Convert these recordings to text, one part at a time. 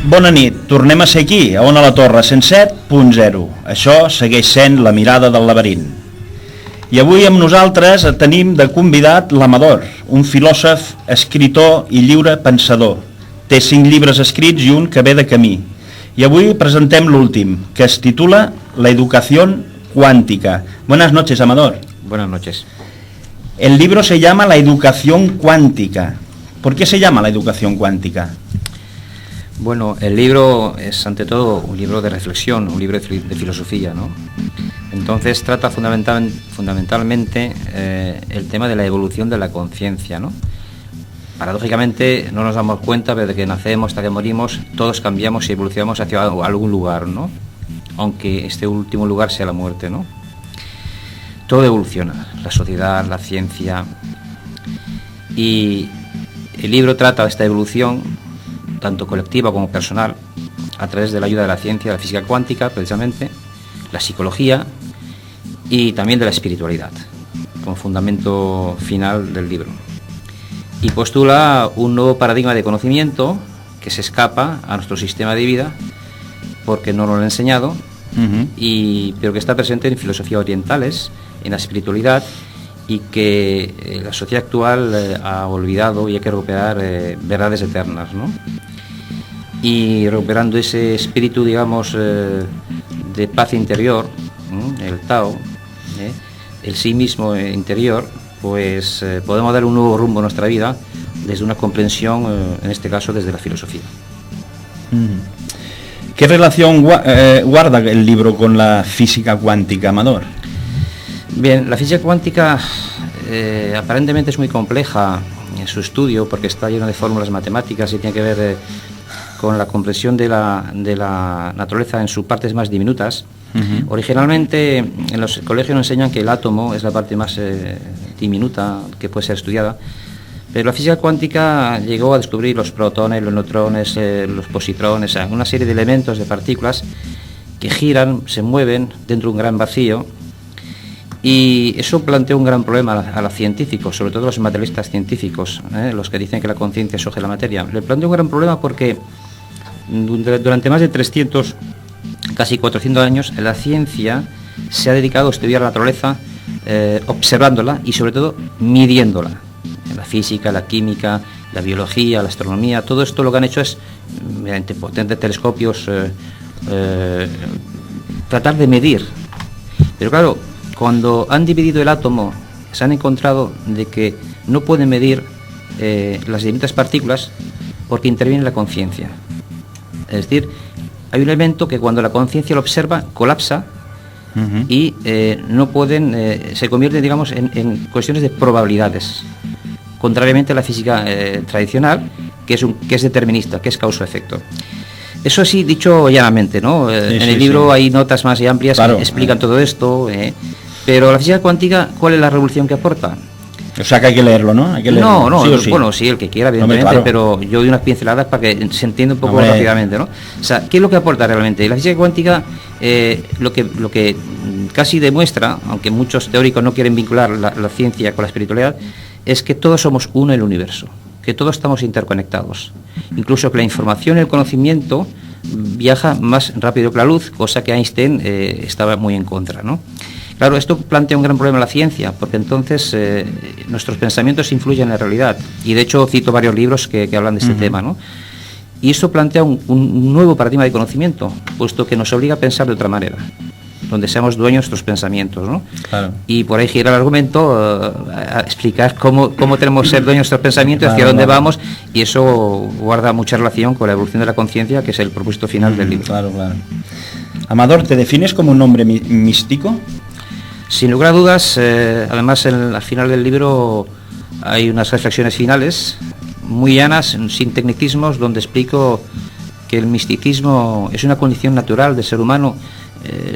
Bona nit, tornem a ser aquí, a Ona la Torre 107.0. Això segueix sent La mirada del laberint. I avui amb nosaltres tenim de convidat l'Amador, un filòsof, escritor i lliure pensador. Té 5 llibres escrits i un que ve de camí. I avui presentem l'últim, que es titula La educación cuántica. Buenas noches, Amador. Buenas noches. El libro se llama La educación cuántica. ¿Por qué se llama La educación cuántica? Bueno, el libro es ante todo un libro de reflexión, un libro de filosofía, ¿no? Entonces trata fundamentalmente el tema de la evolución de la conciencia, ¿no? Paradójicamente no nos damos cuenta, pero desde que nacemos hasta que morimos, todos cambiamos y evolucionamos hacia algún lugar, ¿no? Aunque este último lugar sea la muerte, ¿no? Todo evoluciona, la sociedad, la ciencia, y el libro trata de esta evolución, tanto colectiva como personal, a través de la ayuda de la ciencia, de la física cuántica, precisamente, la psicología y también de la espiritualidad, como fundamento final del libro. Y postula un nuevo paradigma de conocimiento que se escapa a nuestro sistema de vida, porque no lo han enseñado, pero que está presente en filosofías orientales, en la espiritualidad, y que la sociedad actual ha olvidado y hay que recuperar verdades eternas, ¿no? Y recuperando ese espíritu, digamos, de paz interior, el Tao, el sí mismo interior, pues podemos dar un nuevo rumbo a nuestra vida desde una comprensión, en este caso desde la filosofía. ¿Qué relación guarda el libro con la física cuántica, Amador? Bien, la física cuántica aparentemente es muy compleja en su estudio porque está lleno de fórmulas matemáticas y tiene que ver con la comprensión de la naturaleza en sus partes más diminutas. Originalmente en los colegios nos enseñan que el átomo es la parte más diminuta que puede ser estudiada, pero la física cuántica llegó a descubrir los protones, los neutrones, los positrones, una serie de elementos, de partículas que giran, se mueven dentro de un gran vacío. Y eso plantea un gran problema a los científicos, sobre todo a los materialistas científicos, los que dicen que la conciencia surge de la materia. Le plantea un gran problema porque durante más de 300, casi 400 años, la ciencia se ha dedicado a estudiar la naturaleza, observándola y sobre todo midiéndola. La física, la química, la biología, la astronomía, todo esto lo que han hecho es, mediante potentes telescopios, tratar de medir. Pero claro, cuando han dividido el átomo, se han encontrado de que no pueden medir las distintas partículas porque interviene la conciencia. Es decir, hay un elemento que cuando la conciencia lo observa, colapsa y no pueden, se convierte, digamos, en cuestiones de probabilidades, contrariamente a la física tradicional, que es determinista, que es causa-efecto. Eso sí, dicho llanamente, ¿no? En el libro hay notas más amplias que explican todo esto, pero la física cuántica, ¿cuál es la revolución que aporta? O sea que hay que leerlo, ¿no? Hay que leerlo. No, sí. Bueno, sí, el que quiera, evidentemente, claro. Pero yo doy unas pinceladas para que se entienda un poco rápidamente, ¿no? O sea, ¿qué es lo que aporta realmente? La física cuántica lo que casi demuestra, aunque muchos teóricos no quieren vincular la ciencia con la espiritualidad, es que todos somos uno en el universo, que todos estamos interconectados. Incluso que la información y el conocimiento viaja más rápido que la luz, cosa que Einstein estaba muy en contra, ¿no? Claro, esto plantea un gran problema a la ciencia, porque entonces nuestros pensamientos influyen en la realidad. Y de hecho cito varios libros que hablan de este tema, ¿no? Y esto plantea un nuevo paradigma de conocimiento, puesto que nos obliga a pensar de otra manera, donde seamos dueños de nuestros pensamientos, ¿no? Claro. Y por ahí gira el argumento a explicar cómo tenemos que ser dueños de nuestros pensamientos, hacia dónde vamos, y eso guarda mucha relación con la evolución de la conciencia, que es el propósito final del libro. Claro. Amador, ¿te defines como un hombre místico? Sin lugar a dudas, además al final del libro hay unas reflexiones finales muy llanas, sin tecnicismos, donde explico que el misticismo es una condición natural del ser humano,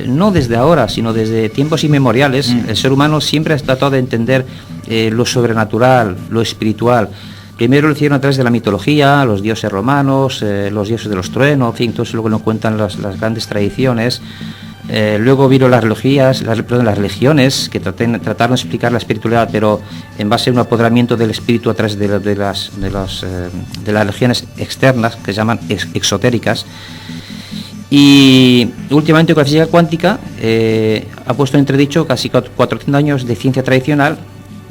no desde ahora, sino desde tiempos inmemoriales. El ser humano siempre ha tratado de entender lo sobrenatural, lo espiritual. Primero lo hicieron a través de la mitología, los dioses romanos, los dioses de los truenos, en fin, todo eso lo que nos cuentan las grandes tradiciones. Luego vino las religiones, que trataron de explicar la espiritualidad, pero en base a un apoderamiento del espíritu a través de las religiones externas, que se llaman exotéricas. Y últimamente con la física cuántica ha puesto en entredicho casi 400 años de ciencia tradicional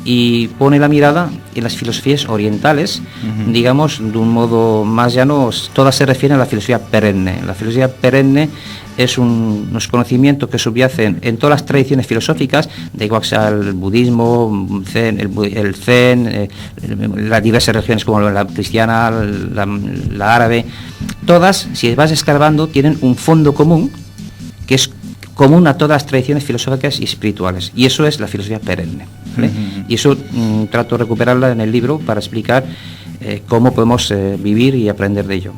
y pone la mirada en las filosofías orientales, digamos, de un modo más llano. Todas se refieren a la filosofía perenne. La filosofía perenne es unos conocimientos que subyacen en todas las tradiciones filosóficas, da igual que sea el budismo, el zen, las diversas religiones como la cristiana, la árabe. Todas, si vas escarbando, tienen un fondo común que es común a todas las tradiciones filosóficas y espirituales, y eso es la filosofía perenne, ¿vale? Y eso trato de recuperarla en el libro para explicar cómo podemos vivir y aprender de ello.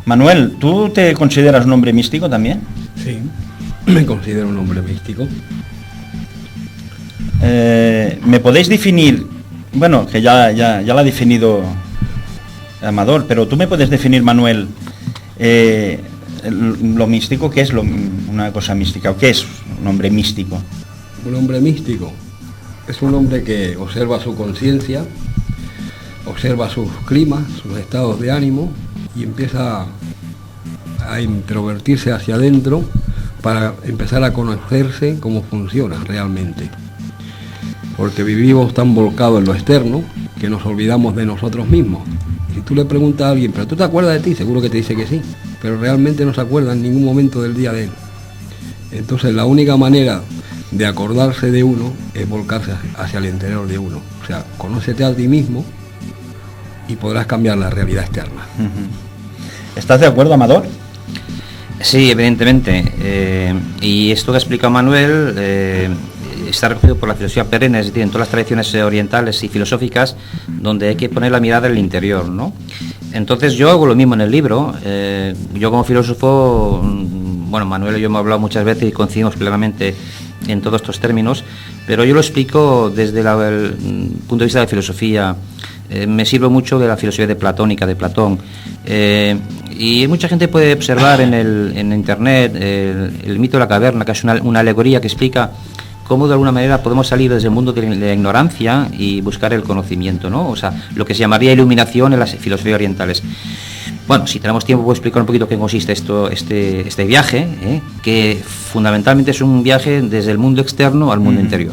Manuel, ¿tú te consideras un hombre místico también? Sí, me considero un hombre místico. ¿Me podéis definir, bueno, que ya lo ha definido Amador, pero tú me puedes definir, Manuel, lo místico? ¿Qué es una cosa mística? ¿O qué es un hombre místico? Un hombre místico es un hombre que observa su conciencia, observa sus climas, sus estados de ánimo y empieza a introvertirse hacia adentro para empezar a conocerse cómo funciona realmente. Porque vivimos tan volcados en lo externo que nos olvidamos de nosotros mismos. Si tú le preguntas a alguien, ¿pero tú te acuerdas de ti? Seguro que te dice que sí, pero realmente no se acuerda en ningún momento del día de él. Entonces la única manera de acordarse de uno es volcarse hacia el interior de uno. O sea, conócete a ti mismo y podrás cambiar la realidad externa. ¿Estás de acuerdo, Amador? Sí, evidentemente. Y esto que ha explicado Manuel está recogido por la filosofía perenne, es decir, en todas las tradiciones orientales y filosóficas, donde hay que poner la mirada en el interior, ¿no? Entonces yo hago lo mismo en el libro. Yo como filósofo, bueno, Manuel y yo hemos hablado muchas veces y coincidimos plenamente en todos estos términos, pero yo lo explico desde el punto de vista de la filosofía. Me sirvo mucho de la filosofía de Platón. Y mucha gente puede observar en internet el mito de la caverna, que es una alegoría que explica cómo de alguna manera podemos salir desde el mundo de la ignorancia y buscar el conocimiento, ¿no? O sea, lo que se llamaría iluminación en las filosofías orientales. Bueno, si tenemos tiempo, puedo explicar un poquito qué consiste este viaje, que fundamentalmente es un viaje desde el mundo externo al mundo interior.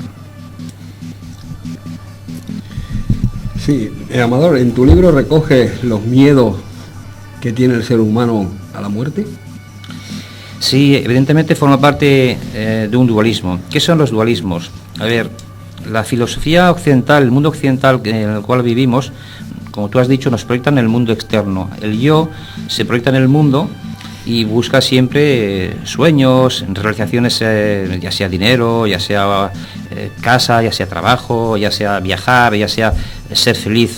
Sí, Amador, en tu libro recoges los miedos que tiene el ser humano a la muerte. Sí, evidentemente forma parte de un dualismo. ¿Qué son los dualismos? A ver, la filosofía occidental, el mundo occidental en el cual vivimos, como tú has dicho, nos proyecta en el mundo externo. El yo se proyecta en el mundo y busca siempre sueños, realizaciones, ya sea dinero, ya sea casa, ya sea trabajo, ya sea viajar, ya sea ser feliz.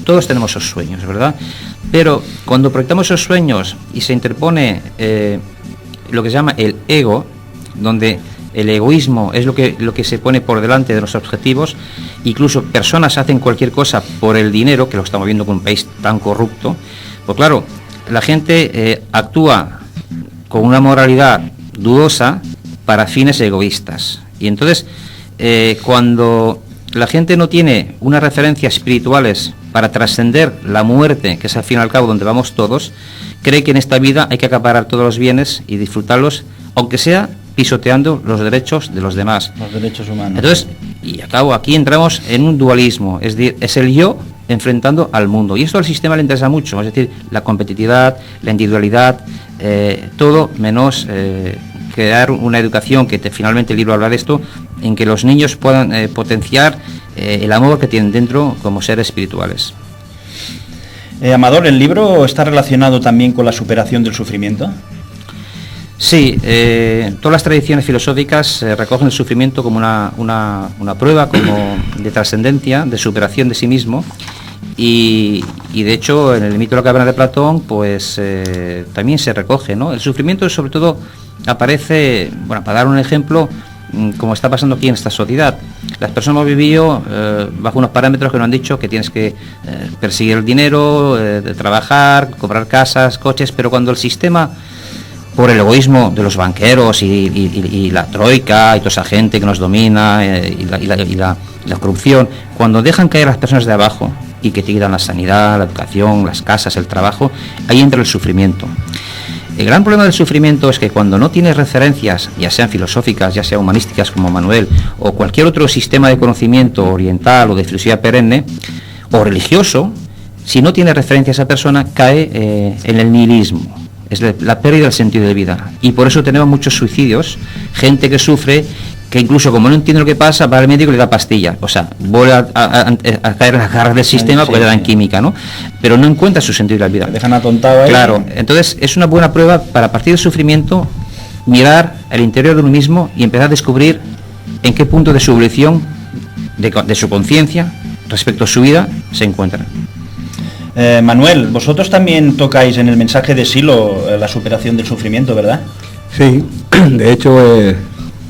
Todos tenemos esos sueños, ¿verdad? Pero cuando proyectamos esos sueños y se interpone lo que se llama el ego, donde el egoísmo es lo que se pone por delante de los objetivos, incluso personas hacen cualquier cosa por el dinero, que lo estamos viendo con un país tan corrupto, pues claro, la gente actúa con una moralidad dudosa para fines egoístas. Y entonces, cuando la gente no tiene unas referencias espirituales para trascender la muerte, que es al fin y al cabo donde vamos todos, cree que en esta vida hay que acaparar todos los bienes y disfrutarlos, aunque sea pisoteando los derechos de los demás. Los derechos humanos. Entonces, y acabo, aquí entramos en un dualismo, es decir, es el yo enfrentando al mundo. Y esto al sistema le interesa mucho, es decir, la competitividad, la individualidad, todo menos crear una educación, que finalmente el libro habla de esto, en que los niños puedan potenciar el amor que tienen dentro como seres espirituales. Amador, ¿el libro está relacionado también con la superación del sufrimiento? Sí, todas las tradiciones filosóficas recogen el sufrimiento como una prueba, como de trascendencia, de superación de sí mismo, y de hecho en el mito de la caverna de Platón pues también se recoge, ¿no? El sufrimiento sobre todo aparece, bueno, para dar un ejemplo, como está pasando aquí en esta sociedad. Las personas hemos vivido bajo unos parámetros que nos han dicho que tienes que perseguir el dinero, de trabajar, comprar casas, coches, pero cuando el sistema por el egoísmo de los banqueros y la troika y toda esa gente que nos domina y la corrupción, cuando dejan caer a las personas de abajo y que te quitan la sanidad, la educación, las casas, el trabajo, ahí entra el sufrimiento. El gran problema del sufrimiento es que cuando no tienes referencias, ya sean filosóficas, ya sean humanísticas como Manuel, o cualquier otro sistema de conocimiento oriental o de filosofía perenne, o religioso, si no tiene referencia a esa persona, cae en el nihilismo. Es la pérdida del sentido de vida. Y por eso tenemos muchos suicidios, gente que sufre, que incluso como no entiende lo que pasa, va al médico y le da pastillas. O sea, vuelve a caer en las garras del sistema porque le dan química, ¿no? Pero no encuentra su sentido de la vida. Le dejan atontado ahí. Claro, entonces es una buena prueba para, a partir del sufrimiento, mirar el interior de uno mismo y empezar a descubrir en qué punto de su evolución, de su conciencia, respecto a su vida, se encuentra. Manuel, vosotros también tocáis en el mensaje de Silo la superación del sufrimiento, ¿verdad? Sí, de hecho,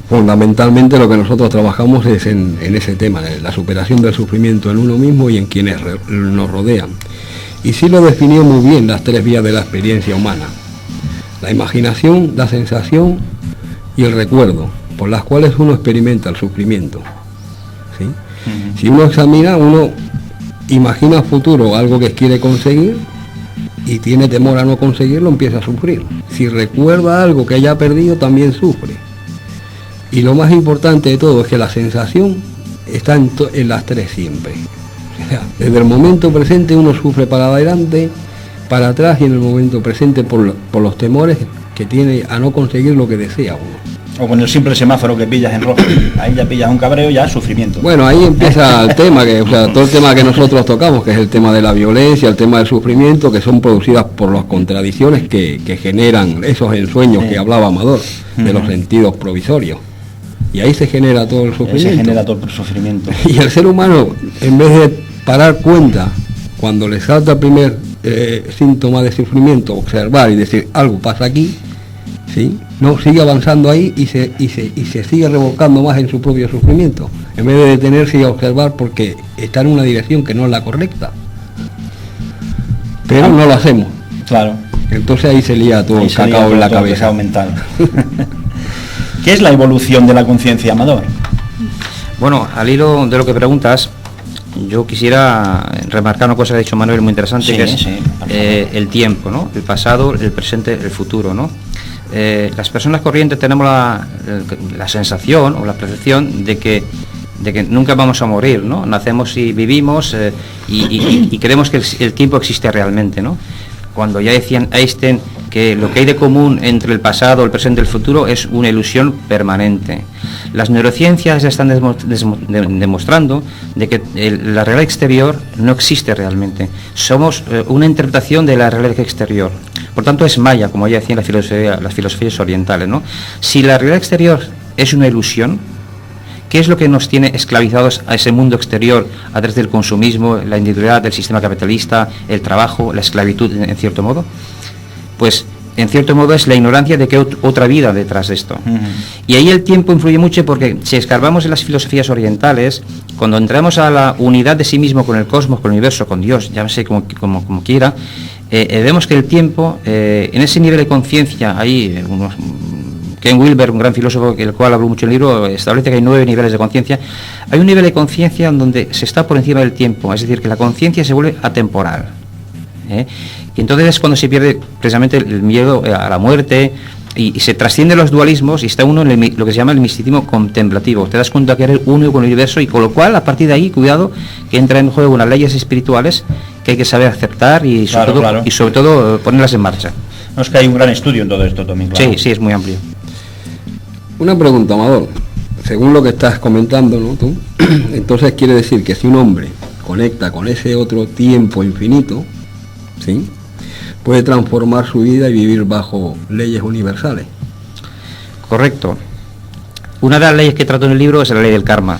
fundamentalmente lo que nosotros trabajamos es en ese tema, la superación del sufrimiento en uno mismo y en quienes nos rodean. Y Silo definió muy bien las 3 vías de la experiencia humana: la imaginación, la sensación y el recuerdo, por las cuales uno experimenta el sufrimiento. ¿Sí? Uh-huh. Si uno examina, uno imagina futuro algo que quiere conseguir y tiene temor a no conseguirlo, empieza a sufrir. Si recuerda algo que haya perdido, también sufre. Y lo más importante de todo es que la sensación está en las 3 siempre. O sea, desde el momento presente uno sufre para adelante, para atrás, y en el momento presente por los temores que tiene a no conseguir lo que desea uno. O con el simple semáforo que pillas en rojo, ahí ya pillas un cabreo, ya sufrimiento. Bueno, ahí empieza el tema, todo el tema que nosotros tocamos, que es el tema de la violencia, el tema del sufrimiento, que son producidas por las contradicciones que generan esos ensueños que hablaba Amador, de los sentidos provisorios. Y ahí se genera todo el sufrimiento. Y el ser humano, en vez de parar cuenta, cuando le salta el primer síntoma de sufrimiento, observar y decir, algo pasa aquí, ¿sí? No, sigue avanzando ahí y se sigue revolcando más en su propio sufrimiento, en vez de detenerse y observar, porque está en una dirección que no es la correcta. Pero no lo hacemos. Claro. Entonces ahí se lía todo el cacao en la cabeza. Mental. ¿Qué es la evolución de la conciencia, Amador? Bueno, al hilo de lo que preguntas, yo quisiera remarcar una cosa que ha dicho Manuel muy interesante, que es el tiempo, ¿no? El pasado, el presente, el futuro, ¿no? Las personas corrientes tenemos la sensación o la percepción de que nunca vamos a morir, ¿no? Nacemos y vivimos y creemos que el tiempo existe realmente, ¿no? Cuando ya decían Einstein que lo que hay de común entre el pasado, el presente y el futuro es una ilusión permanente. Las neurociencias ya están demostrando de que la realidad exterior no existe realmente. Somos una interpretación de la realidad exterior. Por tanto, es maya, como ya decían las filosofías orientales, ¿no? Si la realidad exterior es una ilusión, ¿qué es lo que nos tiene esclavizados a ese mundo exterior a través del consumismo, la individualidad, del sistema capitalista, el trabajo, la esclavitud, en cierto modo? Pues, en cierto modo, es la ignorancia de que hay otra vida detrás de esto. Uh-huh. Y ahí el tiempo influye mucho, porque si escarbamos en las filosofías orientales, cuando entramos a la unidad de sí mismo con el cosmos, con el universo, con Dios, llámese como quiera, vemos que el tiempo, en ese nivel de conciencia, ahí Ken Wilber, un gran filósofo del cual hablo mucho en el libro, establece que hay 9 niveles de conciencia. Hay un nivel de conciencia donde se está por encima del tiempo, es decir, que la conciencia se vuelve atemporal. Y entonces es cuando se pierde precisamente el miedo a la muerte y se trasciende los dualismos y está uno en lo que se llama el misticismo contemplativo. Te das cuenta que eres uno con el universo, y con lo cual, a partir de ahí, cuidado, que entra en juego unas leyes espirituales que hay que saber aceptar y sobre todo ponerlas en marcha. No, es que hay un gran estudio en todo esto también, claro. Sí, es muy amplio. Una pregunta, Amador. Según lo que estás comentando, ¿no, tú? Entonces quiere decir que si un hombre conecta con ese otro tiempo infinito, ¿sí?, puede transformar su vida y vivir bajo leyes universales. Correcto. Una de las leyes que trato en el libro es la ley del karma.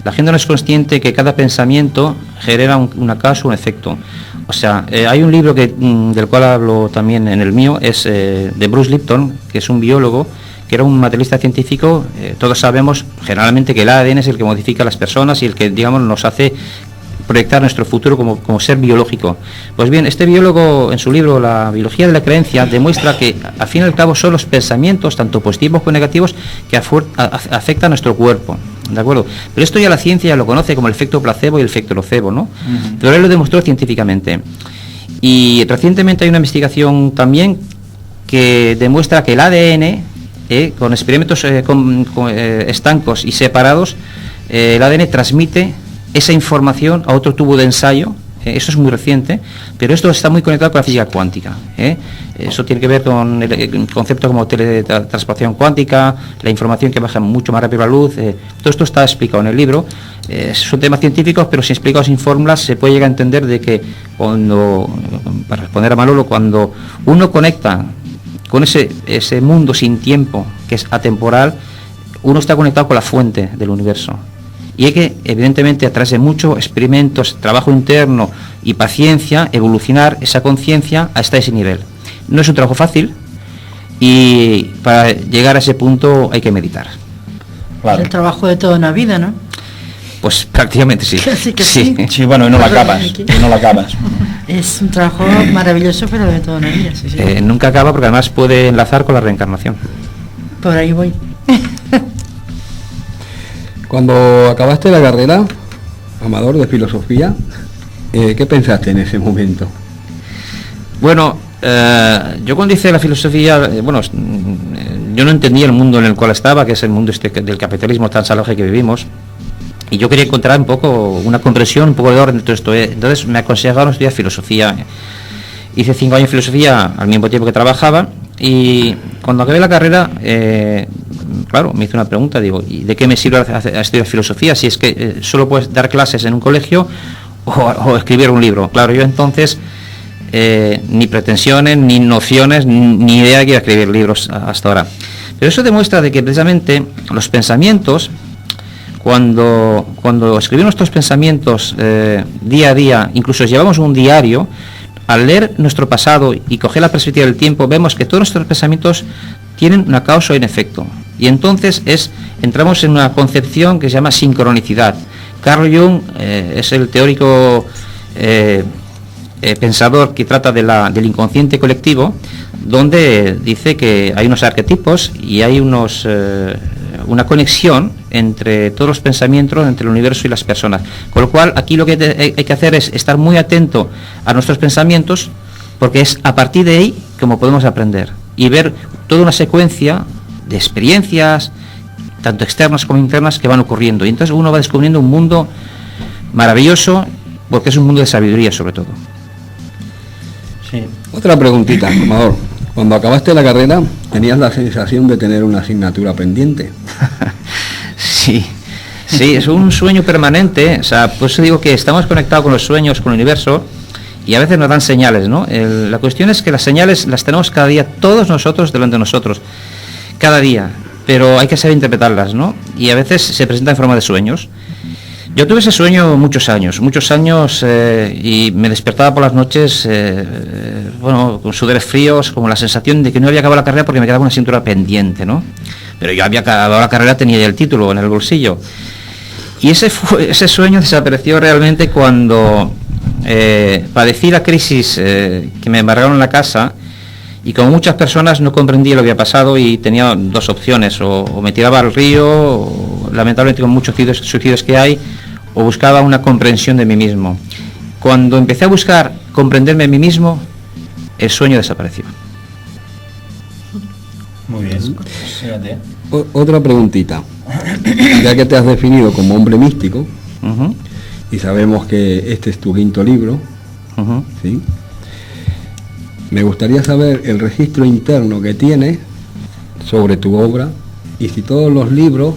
La gente no es consciente que cada pensamiento genera una causa, un efecto. O sea, hay un libro del cual hablo también en el mío, es de Bruce Lipton, que es un biólogo, que era un materialista científico. Todos sabemos generalmente que el ADN es el que modifica a las personas y el que, digamos, nos hace proyectar nuestro futuro como ser biológico. Pues bien, este biólogo en su libro La biología de la creencia demuestra que al fin y al cabo son los pensamientos, tanto positivos como negativos, que afectan a nuestro cuerpo, ¿de acuerdo? Pero esto ya la ciencia ya lo conoce como el efecto placebo y el efecto nocebo, ¿no? Pero él lo demostró científicamente. Y recientemente hay una investigación también que demuestra que el ADN, con experimentos estancos y separados, el ADN transmite esa información a otro tubo de ensayo. Eso es muy reciente, pero esto está muy conectado con la física cuántica. Eso tiene que ver con el concepto como teletransportación cuántica, la información que baja mucho más rápido a la luz. Todo esto está explicado en el libro. Son temas científicos, pero si explicados sin fórmulas se puede llegar a entender de que para responder a Manolo, cuando uno conecta con ese mundo sin tiempo, que es atemporal, uno está conectado con la fuente del universo. Y hay que, evidentemente, a través de muchos experimentos, trabajo interno y paciencia, evolucionar esa conciencia hasta ese nivel. No es un trabajo fácil y para llegar a ese punto hay que meditar. Claro. Es el trabajo de toda una vida, ¿no? Pues prácticamente sí. Casi que sí. Sí, bueno, y no la acabas. Es un trabajo maravilloso, pero de toda una vida. Sí. Nunca acaba, porque además puede enlazar con la reencarnación. Por ahí voy. Cuando acabaste la carrera, Amador, de filosofía, ¿qué pensaste en ese momento? Bueno, yo cuando hice la filosofía, yo no entendía el mundo en el cual estaba, que es el mundo del capitalismo tan salvaje que vivimos, y yo quería encontrar un poco una comprensión, un poco de orden de todo esto. Entonces me aconsejaron estudiar filosofía. Hice 5 años de filosofía al mismo tiempo que trabajaba, y cuando acabé la carrera, claro, me hice una pregunta, digo, ¿y de qué me sirve a estudiar filosofía si es que solo puedes dar clases en un colegio o escribir un libro? Claro, yo entonces ni pretensiones, ni nociones, ni idea de que iba a escribir libros hasta ahora. Pero eso demuestra de que precisamente los pensamientos, cuando escribimos nuestros pensamientos día a día, incluso llevamos un diario, al leer nuestro pasado y coger la perspectiva del tiempo, vemos que todos nuestros pensamientos tienen una causa y un efecto. Y entonces entramos en una concepción que se llama sincronicidad. Carl Jung es el teórico pensador que trata del inconsciente colectivo, donde dice que hay unos arquetipos y hay una conexión entre todos los pensamientos, entre el universo y las personas. Con lo cual, aquí lo que hay que hacer es estar muy atento a nuestros pensamientos, porque es a partir de ahí como podemos aprender y ver toda una secuencia de experiencias, tanto externas como internas, que van ocurriendo. Y entonces uno va descubriendo un mundo maravilloso, porque es un mundo de sabiduría sobre todo. Sí. Otra preguntita, Amador. Cuando acabaste la carrera, ¿tenías la sensación de tener una asignatura pendiente? Sí, es un sueño permanente. O sea, por eso digo que estamos conectados con los sueños, con el universo, y a veces nos dan señales, ¿no? La cuestión es que las señales las tenemos cada día, todos nosotros, delante de nosotros, cada día, pero hay que saber interpretarlas, ¿no? Y a veces se presenta en forma de sueños. Yo tuve ese sueño muchos años, y me despertaba por las noches, con sudores fríos, como la sensación de que no había acabado la carrera porque me quedaba una asignatura pendiente, ¿no? Pero yo había acabado la carrera, tenía ya el título en el bolsillo. Y ese sueño desapareció realmente cuando padecí la crisis que me embargaron en la casa, y como muchas personas no comprendía lo que había pasado y tenía 2 opciones, o me tiraba al río, o, lamentablemente con muchos suicidios que hay, o buscaba una comprensión de mí mismo. Cuando empecé a buscar comprenderme a mí mismo, el sueño desapareció. Muy bien. Otra preguntita. Ya que te has definido como hombre místico, y sabemos que este es tu 5º libro, ¿sí? Me gustaría saber el registro interno que tienes sobre tu obra y si todos los libros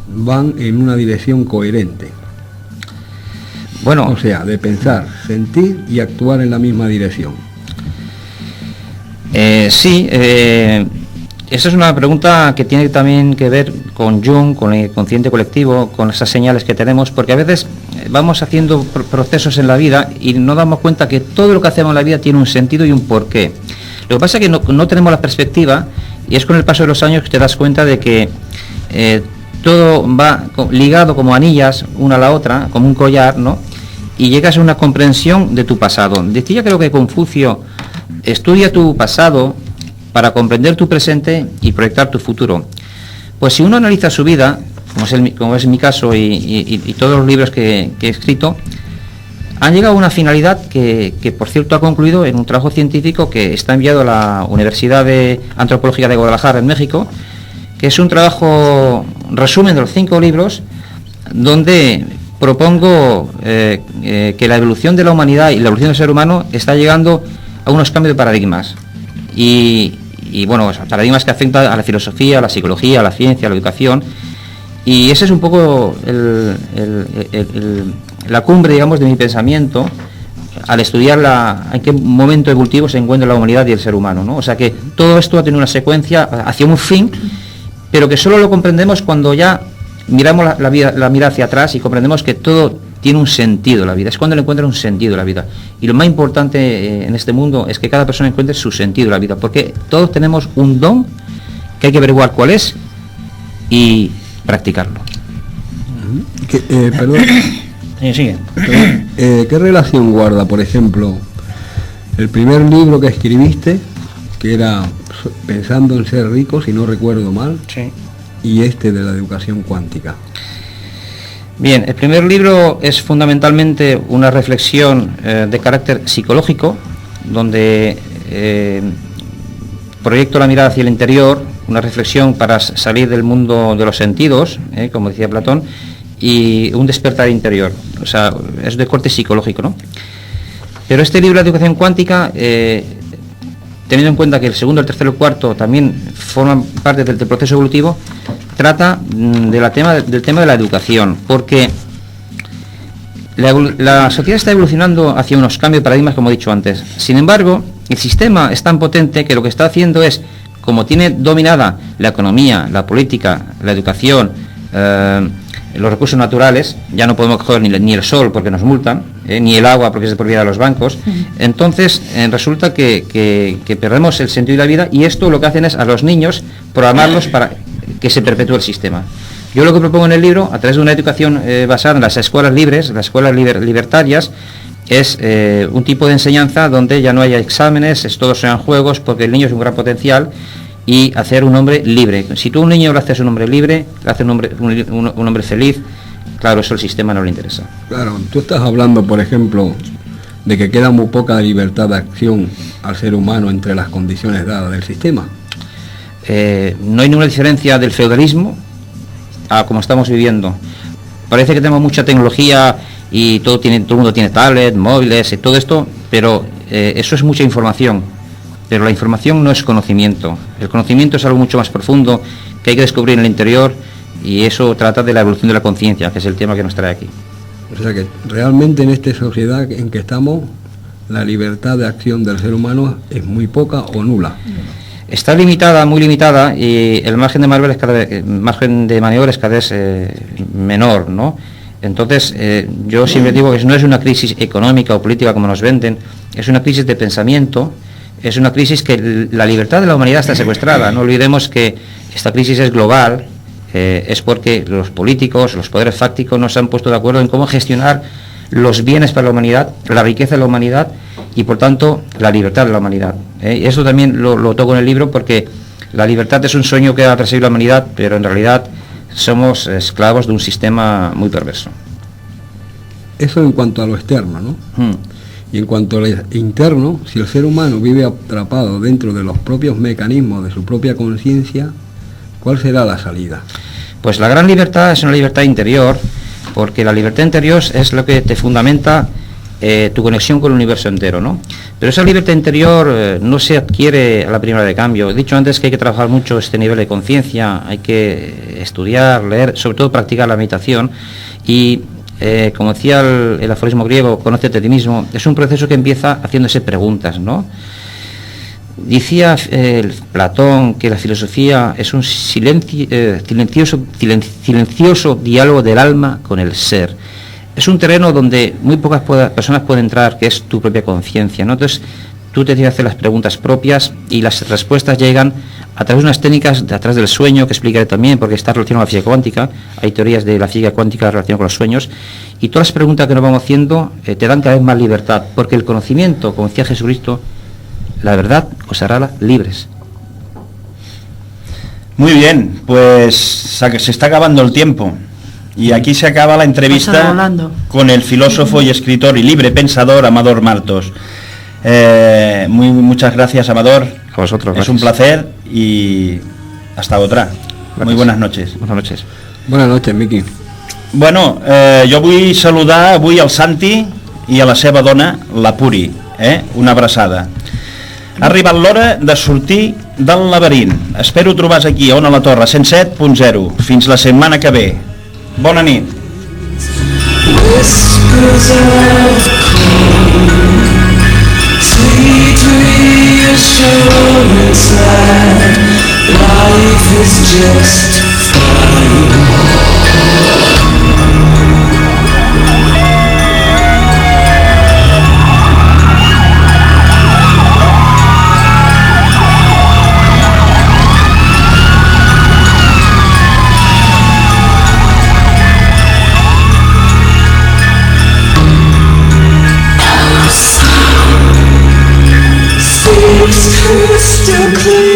van en una dirección coherente. Bueno, o sea, de pensar, sentir y actuar en la misma dirección. Sí, esa es una pregunta que tiene también que ver con Jung, con el consciente colectivo, con esas señales que tenemos, porque a veces vamos haciendo procesos en la vida y no damos cuenta que todo lo que hacemos en la vida tiene un sentido y un porqué. Lo que pasa es que no tenemos la perspectiva, y es con el paso de los años que te das cuenta de que todo va ligado como anillas una a la otra, como un collar, ¿no? y llegas a una comprensión de tu pasado. Decía, creo que Confucio, estudia tu pasado para comprender tu presente y proyectar tu futuro. Pues si uno analiza su vida, como es mi caso y todos los libros que he escrito, han llegado a una finalidad que por cierto ha concluido en un trabajo científico que está enviado a la Universidad Antropológica de Guadalajara, en México, que es un trabajo resumen de los 5 libros, donde propongo que la evolución de la humanidad y la evolución del ser humano está llegando a unos cambios de paradigmas. Y bueno, paradigmas que afectan a la filosofía, a la psicología, a la ciencia, a la educación. Y ese es un poco la cumbre, digamos, de mi pensamiento al estudiar en qué momento evolutivo se encuentra la humanidad y el ser humano, ¿no? O sea que todo esto ha tenido una secuencia hacia un fin, pero que solo lo comprendemos cuando ya miramos la mirada hacia atrás y comprendemos que todo tiene un sentido, la vida. Es cuando le encuentra un sentido la vida. Y lo más importante en este mundo es que cada persona encuentre su sentido la vida, porque todos tenemos un don que hay que averiguar cuál es y practicarlo. Perdón. Sigue. ¿Qué relación guarda, por ejemplo, el primer libro que escribiste, que era Pensando en ser rico, si no recuerdo mal, Sí. y este de la educación cuántica? Bien, el primer libro es fundamentalmente una reflexión de carácter psicológico, donde proyecto la mirada hacia el interior, una reflexión para salir del mundo de los sentidos, como decía Platón, y un despertar interior. O sea, es de corte psicológico, ¿no? Pero este libro de educación cuántica, teniendo en cuenta que el segundo, el tercero y el cuarto también forman parte del proceso evolutivo, trata del tema de la educación, porque la sociedad está evolucionando hacia unos cambios de paradigmas, como he dicho antes. Sin embargo, el sistema es tan potente que lo que está haciendo es, como tiene dominada la economía, la política, la educación, los recursos naturales, ya no podemos coger ni el sol porque nos multan, ni el agua porque es de propiedad de los bancos. Entonces resulta que perdemos el sentido de la vida, y esto lo que hacen es a los niños programarlos para que se perpetúe el sistema. Yo lo que propongo en el libro, a través de una educación basada en las escuelas libres, las escuelas libertarias, es un tipo de enseñanza donde ya no haya exámenes, todos sean juegos, porque el niño es un gran potencial, y hacer un hombre libre. Si tú a un niño le haces un hombre libre, le haces un hombre feliz, claro, eso al sistema no le interesa. Claro, tú estás hablando, por ejemplo, de que queda muy poca libertad de acción al ser humano entre las condiciones dadas del sistema. No hay ninguna diferencia del feudalismo a como estamos viviendo. Parece que tenemos mucha tecnología y todo el mundo tiene tablet, móviles y todo esto, pero eso es mucha información. Pero la información no es conocimiento. El conocimiento es algo mucho más profundo que hay que descubrir en el interior, y eso trata de la evolución de la conciencia, que es el tema que nos trae aquí. O sea que realmente en esta sociedad en que estamos, la libertad de acción del ser humano es muy poca o nula. Está limitada, muy limitada, y el margen de maniobra es cada vez menor, ¿no? Entonces, yo siempre digo que no es una crisis económica o política como nos venden, es una crisis de pensamiento. Es una crisis que la libertad de la humanidad está secuestrada. No olvidemos que esta crisis es global, es porque los políticos, los poderes fácticos no se han puesto de acuerdo en cómo gestionar los bienes para la humanidad, la riqueza de la humanidad y, por tanto, la libertad de la humanidad. Eso también lo toco en el libro, porque la libertad es un sueño que ha perseguido la humanidad, pero en realidad somos esclavos de un sistema muy perverso. Eso en cuanto a lo externo, ¿no? Y en cuanto a lo interno, si el ser humano vive atrapado dentro de los propios mecanismos de su propia conciencia, ¿cuál será la salida? Pues la gran libertad es una libertad interior, porque la libertad interior es lo que te fundamenta tu conexión con el universo entero, ¿no? Pero esa libertad interior no se adquiere a la primera de cambio. He dicho antes que hay que trabajar mucho este nivel de conciencia, hay que estudiar, leer, sobre todo practicar la meditación, y como decía el aforismo griego, conócete a ti mismo, es un proceso que empieza haciéndose preguntas, ¿no? Decía Platón que la filosofía es un silencioso diálogo del alma con el ser. Es un terreno donde muy pocas personas pueden entrar, que es tu propia conciencia, ¿no? Entonces, tú te tienes que hacer las preguntas propias y las respuestas llegan a través de unas técnicas de atrás del sueño, que explicaré también, porque está relacionado a la física cuántica, hay teorías de la física cuántica relacionadas con los sueños, y todas las preguntas que nos vamos haciendo te dan cada vez más libertad, porque el conocimiento, como decía Jesucristo, la verdad os hará libres. Muy bien, pues se está acabando el tiempo. Y aquí se acaba la entrevista con el filósofo y escritor y libre pensador Amador Martos. Muchas gracias, Amador. A vosotros. Es un placer y hasta otra. Gracias. Muy buenas noches. Buenas noches. Buenas noches, Miqui. Bueno, jo vull saludar avui al Santi i a la seva dona, la Puri. Una abraçada. Ha arribat l'hora de sortir del laberint. Espero trobar-vos aquí a Ona la Torre 107.0. Fins la setmana que ve. Bona nit. Whispers of cold, sweet reassurance that life is just fine. Crystal clear.